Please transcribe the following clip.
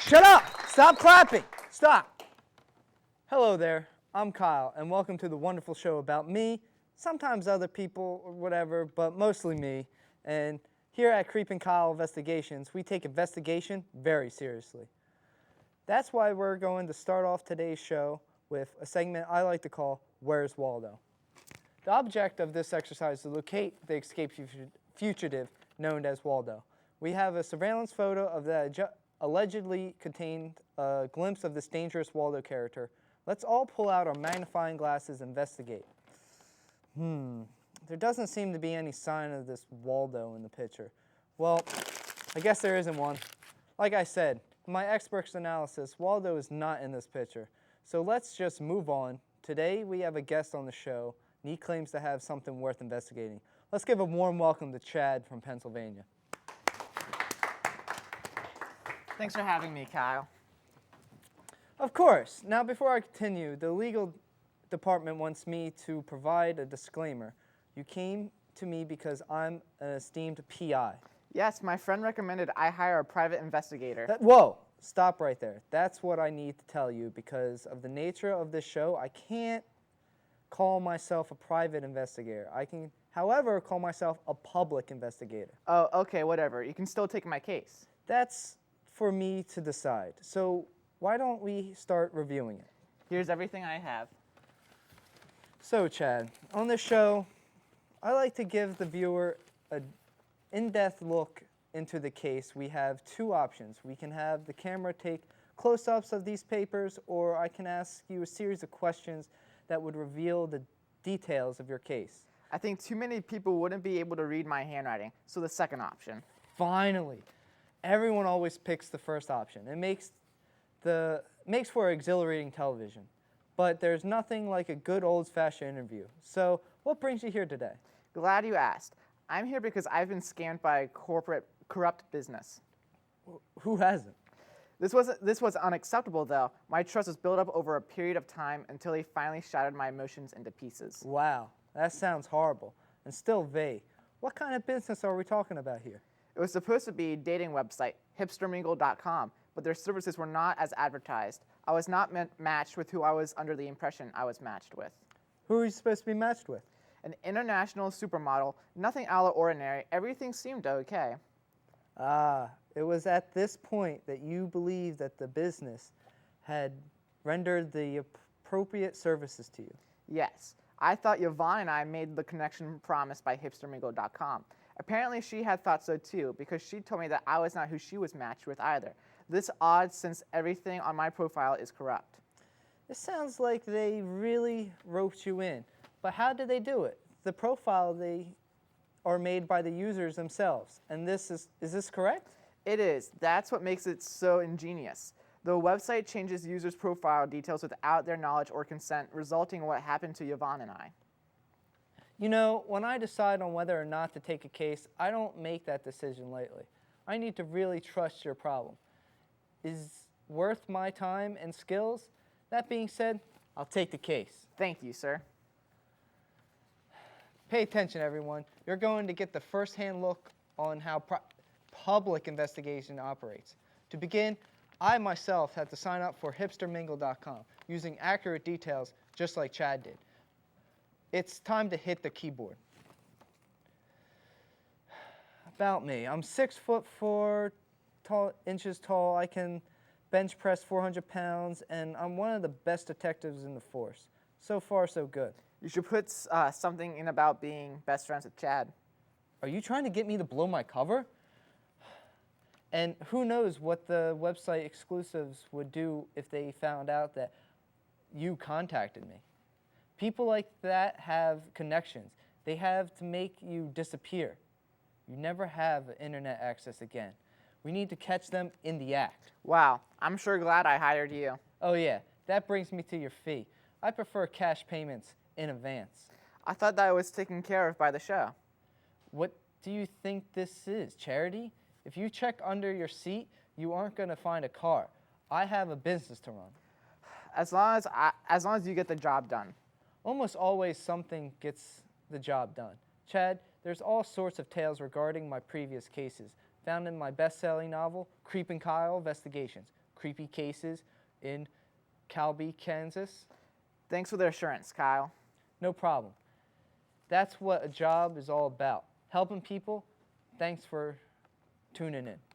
Shut up! Stop clapping! Stop! Hello there, I'm Kyle, and welcome to the wonderful show about me, sometimes other people or whatever, but mostly me. And here at Kreepin Kyle Investigations, we take investigation very seriously. That's why we're going to start off today's show with a segment I like to call Where's Waldo? The object of this exercise is to locate the escaped fugitive known as Waldo. We have a surveillance photo of that allegedly contained a glimpse of this dangerous Waldo character. Let's all pull out our magnifying glasses and investigate. There doesn't seem to be any sign of this Waldo in the picture. Well, I guess there isn't one. Like I said, in my expert's analysis, Waldo is not in this picture. So let's just move on. Today we have a guest on the show, and he claims to have something worth investigating. Let's give a warm welcome to Chad from Pennsylvania. Thanks for having me, Kyle. Of course. Now, before I continue, the legal department wants me to provide a disclaimer. You came to me because I'm an esteemed PI. Yes, my friend recommended I hire a private investigator. Whoa, stop right there. That's what I need to tell you because of the nature of this show. I can't call myself a private investigator. I can, however, call myself a public investigator. Oh, okay, whatever. You can still take my case. That's for me to decide. So why don't we start reviewing it? Here's everything I have. So, Chad, on this show, I like to give the viewer an in-depth look into the case. We have two options. We can have the camera take close-ups of these papers, or I can ask you a series of questions that would reveal the details of your case. I think too many people wouldn't be able to read my handwriting, so the second option. Finally. Everyone always picks the first option. It makes for exhilarating television. But there's nothing like a good old-fashioned interview. So what brings you here today? Glad you asked. I'm here because I've been scammed by a corrupt business. Who hasn't? This was unacceptable, though. My trust was built up over a period of time until they finally shattered my emotions into pieces. Wow, that sounds horrible and still vague. What kind of business are we talking about here? It was supposed to be a dating website, hipstermingle.com, but their services were not as advertised. I was not matched with who I was under the impression I was matched with. Who are you supposed to be matched with? An international supermodel, nothing out of the ordinary. Everything seemed okay. It was at this point that you believed that the business had rendered the appropriate services to you. Yes. I thought Yvonne and I made the connection promised by hipstermingle.com. Apparently she had thought so too, because she told me that I was not who she was matched with either. This odd since everything on my profile is corrupt. It sounds like they really roped you in. But how did they do it? The profile they are made by the users themselves. And is this correct? It is. That's what makes it so ingenious. The website changes users' profile details without their knowledge or consent, resulting in what happened to Yvonne and I. You know, when I decide on whether or not to take a case, I don't make that decision lightly. I need to really trust your problem. Is worth my time and skills? That being said, I'll take the case. Thank you, sir. Pay attention, everyone. You're going to get the first-hand look on how public investigation operates. To begin, I myself had to sign up for hipstermingle.com using accurate details just like Chad did. It's time to hit the keyboard. About me. I'm 6'4" inches tall. I can bench press 400 pounds, and I'm one of the best detectives in the force. So far, so good. You should put something in about being best friends with Chad. Are you trying to get me to blow my cover? And who knows what the website exclusives would do if they found out that you contacted me. People like that have connections. They have to make you disappear. You never have internet access again. We need to catch them in the act. Wow, I'm sure glad I hired you. Oh yeah, that brings me to your fee. I prefer cash payments in advance. I thought that was taken care of by the show. What do you think this is, charity? If you check under your seat, you aren't going to find a car. I have a business to run. As long as you get the job done. Almost always something gets the job done. Chad, there's all sorts of tales regarding my previous cases, found in my best-selling novel, Kreepin Kyle Investigations. creepy cases in Calby, Kansas? Thanks for the assurance, Kyle. No problem. That's what a job is all about. Helping people. Thanks for tuning in.